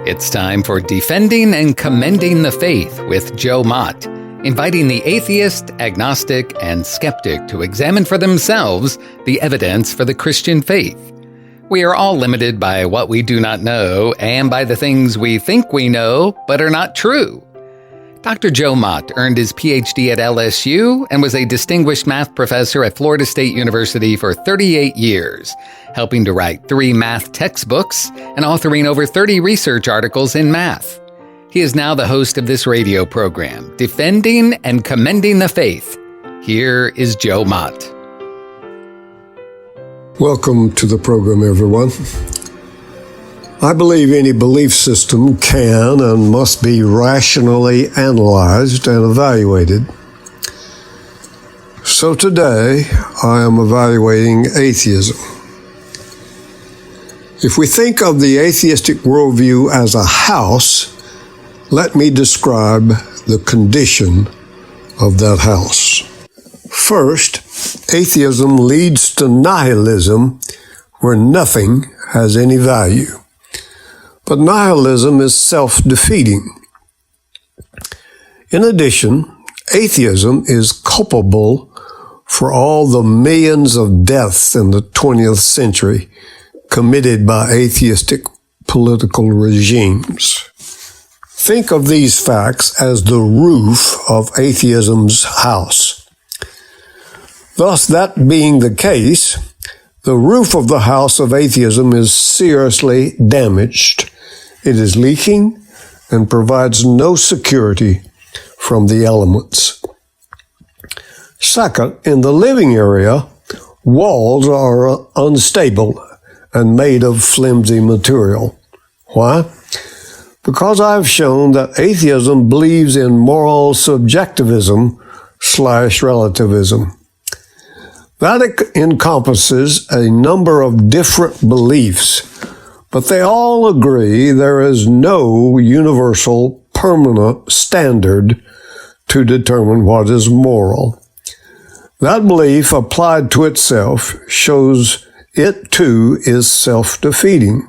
It's time for Defending and Commending the Faith with Joe Mott, inviting the atheist, agnostic, and skeptic to examine for themselves the evidence for the Christian faith. We are all limited by what we do not know and by the things we think we know but are not true. Dr. Joe Mott earned his PhD at LSU and was a distinguished math professor at Florida State University for 38 years, helping to write 3 math textbooks and authoring over 30 research articles in math. He is now the host of this radio program, Defending and Commending the Faith. Here is Joe Mott. Welcome to the program, everyone. I believe any belief system can and must be rationally analyzed and evaluated. So today, I am evaluating atheism. If we think of the atheistic worldview as a house, let me describe the condition of that house. First, atheism leads to nihilism, where nothing has any value. But nihilism is self-defeating. In addition, atheism is culpable for all the millions of deaths in the 20th century committed by atheistic political regimes. Think of these facts as the roof of atheism's house. Thus, that being the case, the roof of the house of atheism is seriously damaged. It is leaking and provides no security from the elements. Second, in the living area, walls are unstable and made of flimsy material. Why? Because I've shown that atheism believes in moral subjectivism/relativism. That encompasses a number of different beliefs, but they all agree there is no universal, permanent standard to determine what is moral. That belief applied to itself shows it too is self-defeating.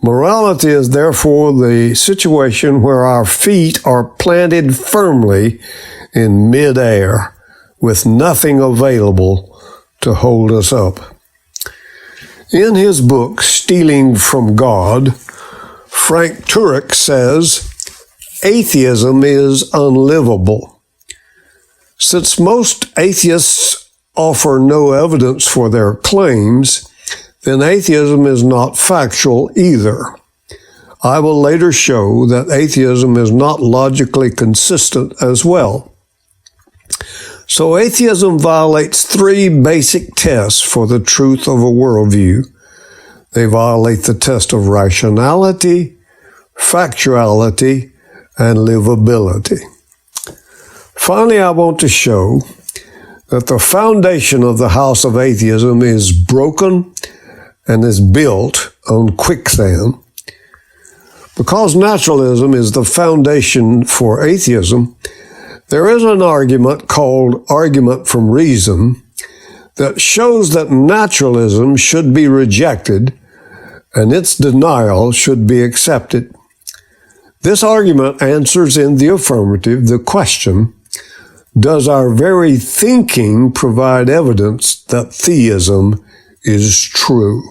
Morality is therefore the situation where our feet are planted firmly in midair, with nothing available to hold us up. In his book, Stealing from God, Frank Turek says, atheism is unlivable. Since most atheists offer no evidence for their claims, then atheism is not factual either. I will later show that atheism is not logically consistent as well. So atheism violates 3 basic tests for the truth of a worldview. They violate the test of rationality, factuality, and livability. Finally, I want to show that the foundation of the house of atheism is broken and is built on quicksand. Because naturalism is the foundation for atheism, there is an argument called argument from reason that shows that naturalism should be rejected and its denial should be accepted. This argument answers in the affirmative the question, does our very thinking provide evidence that theism is true?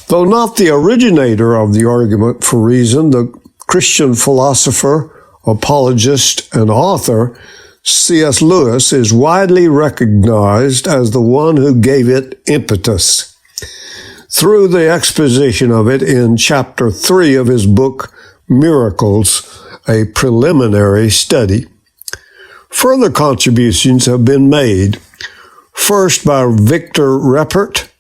Though not the originator of the argument for reason, the Christian philosopher, apologist, and author C.S. Lewis is widely recognized as the one who gave it impetus through the exposition of it in Chapter 3 of his book, Miracles, a Preliminary Study. Further contributions have been made, first by Victor Reppert,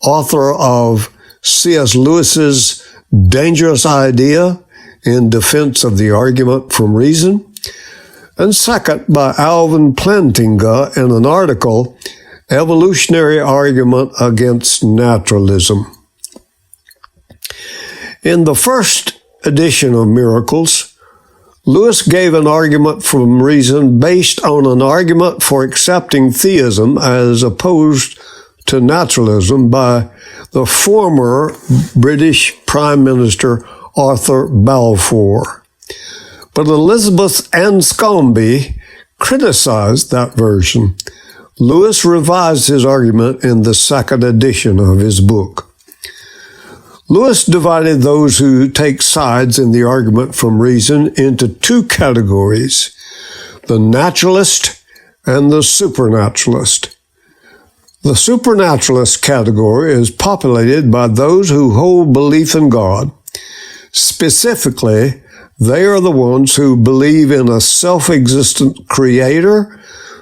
author of C.S. Lewis's Dangerous Idea in Defense of the Argument from Reason, and second by Alvin Plantinga in an article, Evolutionary Argument Against Naturalism. In the first edition of Miracles, Lewis gave an argument from reason based on an argument for accepting theism as opposed to naturalism by the former British Prime Minister Arthur Balfour. But Elizabeth Anscombe criticized that version. Lewis revised his argument in the second edition of his book. Lewis divided those who take sides in the argument from reason into two categories, the naturalist and the supernaturalist. The supernaturalist category is populated by those who hold belief in God. Specifically, they are the ones who believe in a self-existent creator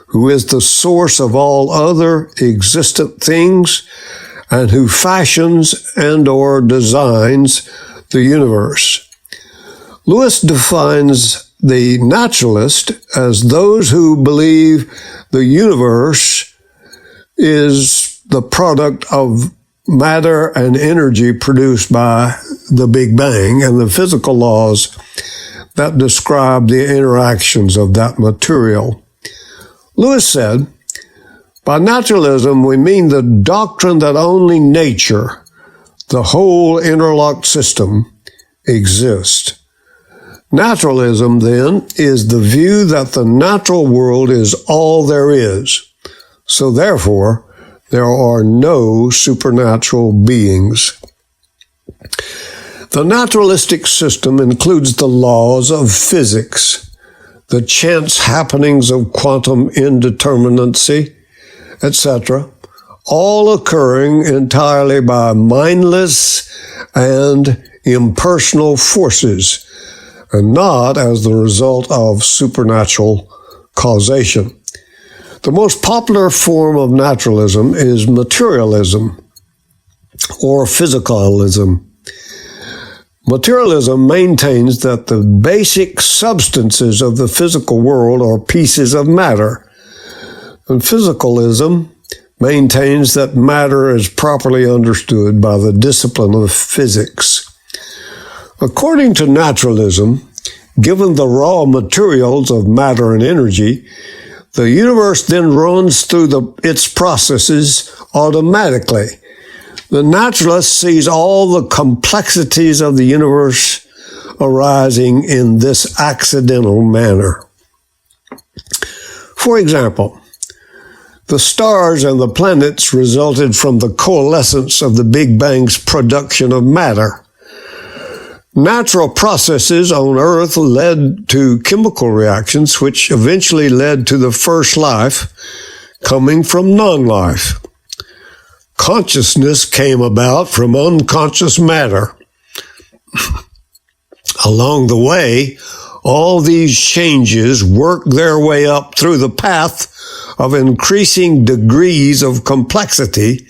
who is the source of all other existent things and who fashions and or designs the universe. Lewis defines the naturalist as those who believe the universe is the product of matter and energy produced by the Big Bang and the physical laws that describe the interactions of that material. Lewis said, by naturalism, we mean the doctrine that only nature, the whole interlocked system, exists. Naturalism, then, is the view that the natural world is all there is. So therefore, there are no supernatural beings. The naturalistic system includes the laws of physics, the chance happenings of quantum indeterminacy, etc., all occurring entirely by mindless and impersonal forces, and not as the result of supernatural causation. The most popular form of naturalism is materialism or physicalism. Materialism maintains that the basic substances of the physical world are pieces of matter, and physicalism maintains that matter is properly understood by the discipline of physics. According to naturalism, given the raw materials of matter and energy, the universe then runs through its processes automatically. The naturalist sees all the complexities of the universe arising in this accidental manner. For example, the stars and the planets resulted from the coalescence of the Big Bang's production of matter. Natural processes on Earth led to chemical reactions, which eventually led to the first life coming from non-life. Consciousness came about from unconscious matter. Along the way, all these changes worked their way up through the path of increasing degrees of complexity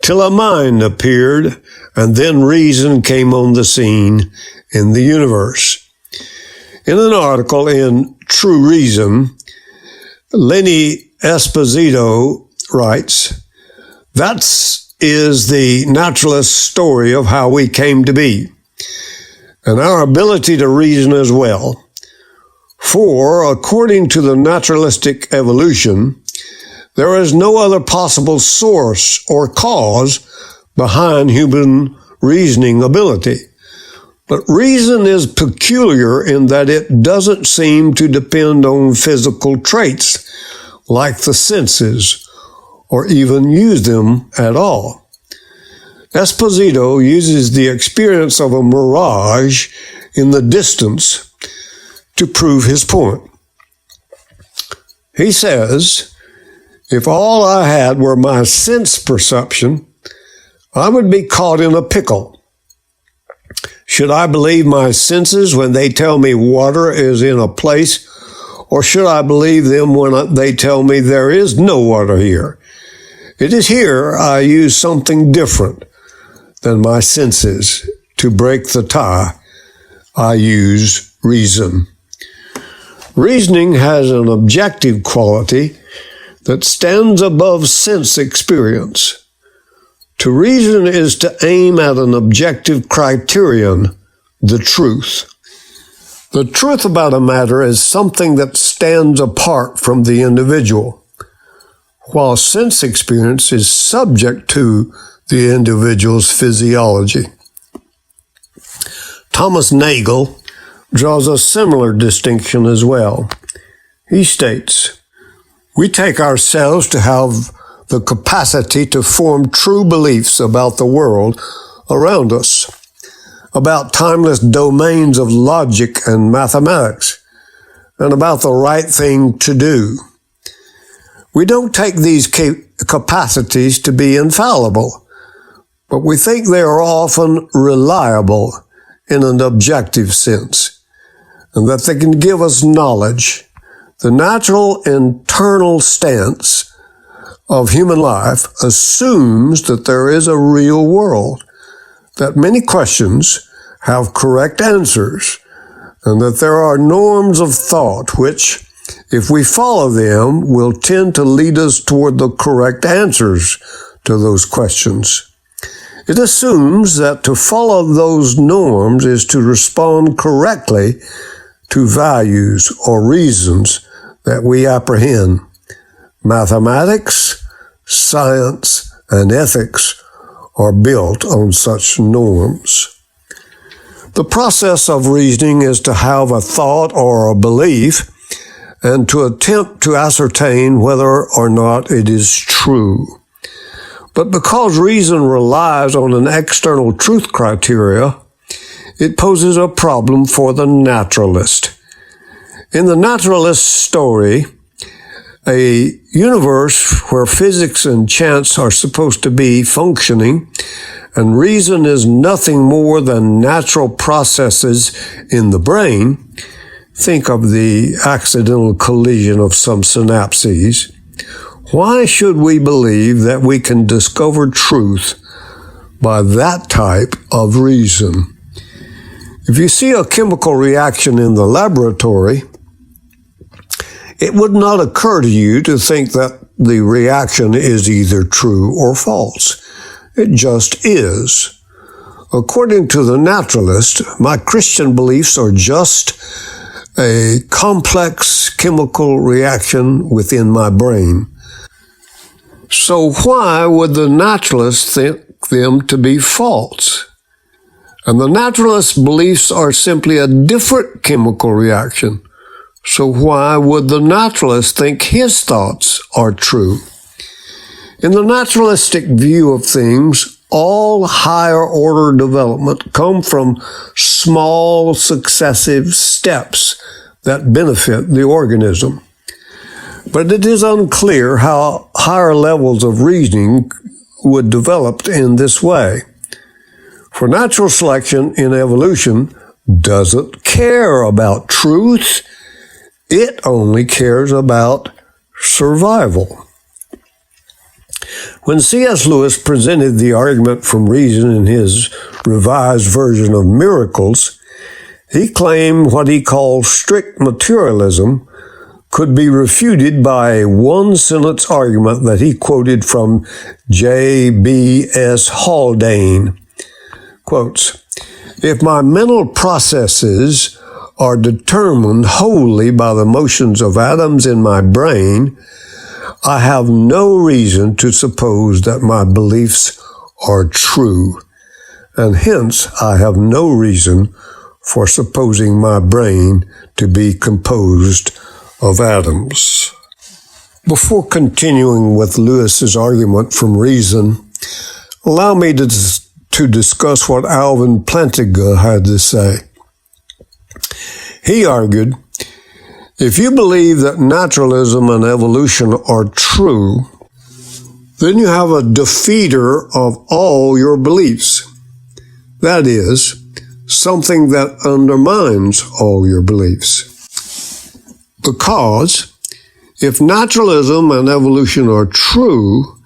till a mind appeared, and then reason came on the scene in the universe. In an article in True Reason, Lenny Esposito writes, "That is the naturalist story of how we came to be, and our ability to reason as well. For, according to the naturalistic evolution, there is no other possible source or cause behind human reasoning ability. But reason is peculiar in that it doesn't seem to depend on physical traits like the senses, or even use them at all." Esposito uses the experience of a mirage in the distance to prove his point. He says, "If all I had were my sense perception, I would be caught in a pickle. Should I believe my senses when they tell me water is in a place, or should I believe them when they tell me there is no water here? It is here I use something different than my senses. To break the tie, I use reason." Reasoning has an objective quality that stands above sense experience. To reason is to aim at an objective criterion, the truth. The truth about a matter is something that stands apart from the individual, while sense experience is subject to the individual's physiology. Thomas Nagel draws a similar distinction as well. He states, "We take ourselves to have the capacity to form true beliefs about the world around us, about timeless domains of logic and mathematics, and about the right thing to do. We don't take these capacities to be infallible, but we think they are often reliable in an objective sense, and that they can give us knowledge. The natural internal stance of human life assumes that there is a real world, that many questions have correct answers, and that there are norms of thought which, if we follow them, will tend to lead us toward the correct answers to those questions. It assumes that to follow those norms is to respond correctly to values or reasons that we apprehend. Mathematics, science, and ethics are built on such norms. The process of reasoning is to have a thought or a belief and to attempt to ascertain whether or not it is true. But because reason relies on an external truth criteria, it poses a problem for the naturalist. In the naturalist story, a universe where physics and chance are supposed to be functioning and reason is nothing more than natural processes in the brain, think of the accidental collision of some synapses, why should we believe that we can discover truth by that type of reason? If you see a chemical reaction in the laboratory, it would not occur to you to think that the reaction is either true or false. It just is. According to the naturalist, my Christian beliefs are just a complex chemical reaction within my brain. So why would the naturalist think them to be false? And the naturalist's beliefs are simply a different chemical reaction. So why would the naturalist think his thoughts are true? In the naturalistic view of things, all higher order development come from small successive steps that benefit the organism. But it is unclear how higher levels of reasoning would develop in this way. For natural selection in evolution doesn't care about truth. It only cares about survival. When C.S. Lewis presented the argument from reason in his revised version of Miracles, he claimed what he called strict materialism could be refuted by a one-sentence argument that he quoted from J.B.S. Haldane. Quotes, "If my mental processes are determined wholly by the motions of atoms in my brain, I have no reason to suppose that my beliefs are true, and hence I have no reason for supposing my brain to be composed of atoms." Before continuing with Lewis's argument from reason, allow me to discuss what Alvin Plantinga had to say. He argued, if you believe that naturalism and evolution are true, then you have a defeater of all your beliefs. That is, something that undermines all your beliefs. Because if naturalism and evolution are true,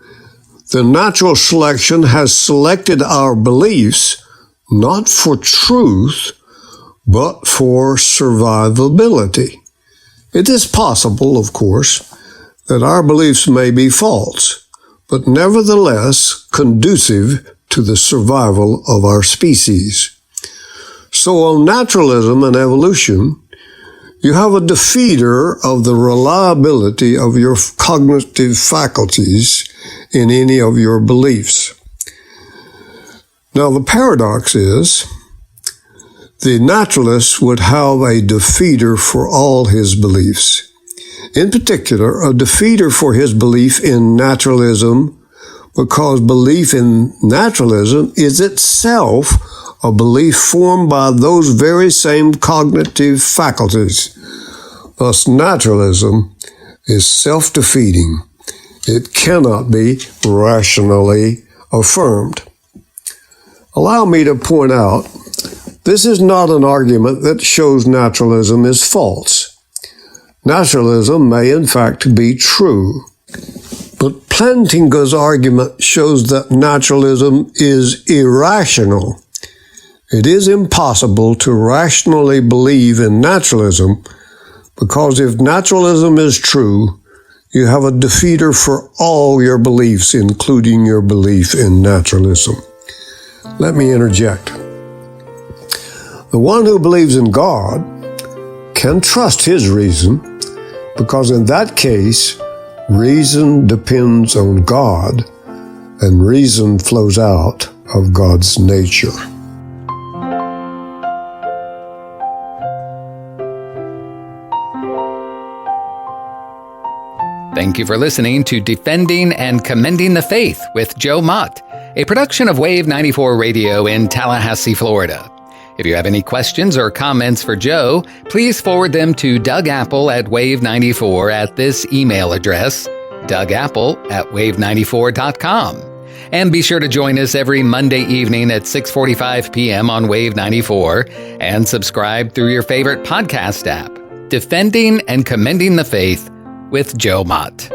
then natural selection has selected our beliefs not for truth, but for survivability. It is possible, of course, that our beliefs may be false, but nevertheless conducive to the survival of our species. So on naturalism and evolution, you have a defeater of the reliability of your cognitive faculties in any of your beliefs. Now, the paradox is, the naturalist would have a defeater for all his beliefs. In particular, a defeater for his belief in naturalism, because belief in naturalism is itself a belief formed by those very same cognitive faculties. Thus, naturalism is self-defeating. It cannot be rationally affirmed. Allow me to point out, this is not an argument that shows naturalism is false. Naturalism may in fact be true, but Plantinga's argument shows that naturalism is irrational. It is impossible to rationally believe in naturalism because if naturalism is true, you have a defeater for all your beliefs, including your belief in naturalism. Let me interject. The one who believes in God can trust his reason, because in that case, reason depends on God, and reason flows out of God's nature. Thank you for listening to Defending and Commending the Faith with Joe Mott, a production of Wave 94 Radio in Tallahassee, Florida. If you have any questions or comments for Joe, please forward them to Doug Apple at Wave94 at this email address, dougapple@wave94.com. And be sure to join us every Monday evening at 6:45 p.m. on Wave 94 and subscribe through your favorite podcast app. Defending and Commending the Faith with Joe Mott.